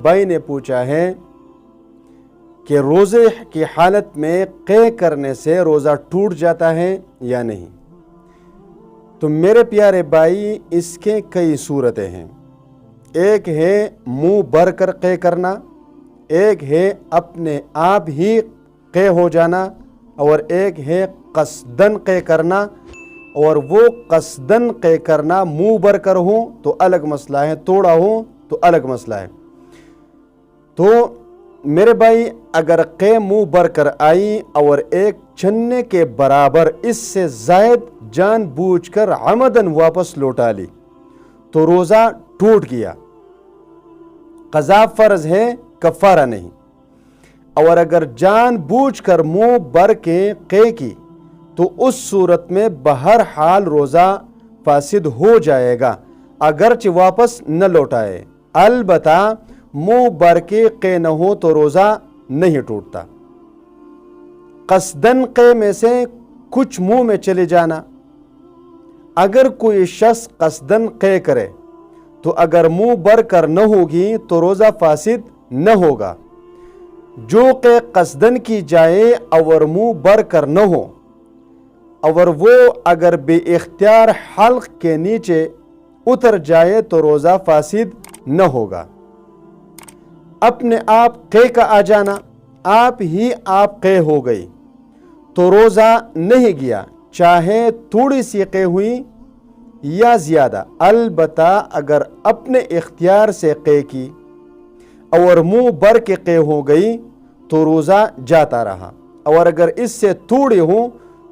بھائی نے پوچھا ہے کہ روزے کی حالت میں قے کرنے سے روزہ ٹوٹ جاتا ہے یا نہیں؟ تو میرے پیارے بھائی، اس کے کئی صورتیں ہیں۔ ایک ہے منہ بھر کر قے کرنا، ایک ہے اپنے آپ ہی قے ہو جانا، اور ایک ہے قصدن قے کرنا۔ اور وہ قصدن قے کرنا منہ بھر کر ہوں تو الگ مسئلہ ہے، توڑا ہوں تو الگ مسئلہ ہے۔ تو میرے بھائی، اگر قے منہ بھر کر آئی اور ایک چنے کے برابر اس سے زائد جان بوجھ کر عمدن واپس لوٹا لی تو روزہ ٹوٹ گیا، قضا فرض ہے، کفارہ نہیں۔ اور اگر جان بوجھ کر منہ بھر کے قے کی تو اس صورت میں بہرحال روزہ فاسد ہو جائے گا، اگرچہ واپس نہ لوٹائے۔ البتہ منہ بھر کے قے نہ ہو تو روزہ نہیں ٹوٹتا۔ قصدن قے میں سے کچھ منہ میں چلے جانا، اگر کوئی شخص قصدن قے کرے تو اگر منہ بھر کر نہ ہوگی تو روزہ فاسد نہ ہوگا۔ جو قے قصدن کی جائے اور منہ بھر کر نہ ہو، اور وہ اگر بے اختیار حلق کے نیچے اتر جائے تو روزہ فاسد نہ ہوگا۔ اپنے آپ قے کا آ جانا، آپ ہی آپ قے ہو گئی تو روزہ نہیں گیا، چاہے تھوڑی سی قے ہوئی یا زیادہ۔ البتہ اگر اپنے اختیار سے قے کی اور منہ بھر کے قے ہو گئی تو روزہ جاتا رہا، اور اگر اس سے تھوڑی ہوں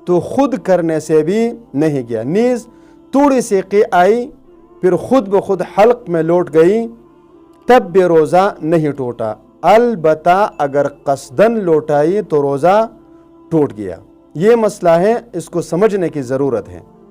تو خود کرنے سے بھی نہیں گیا۔ نیز تھوڑی سی قے آئی پھر خود بخود حلق میں لوٹ گئی تب بھی روزہ نہیں ٹوٹا۔ البتہ اگر قصدن لوٹائی تو روزہ ٹوٹ گیا۔ یہ مسئلہ ہے، اس کو سمجھنے کی ضرورت ہے۔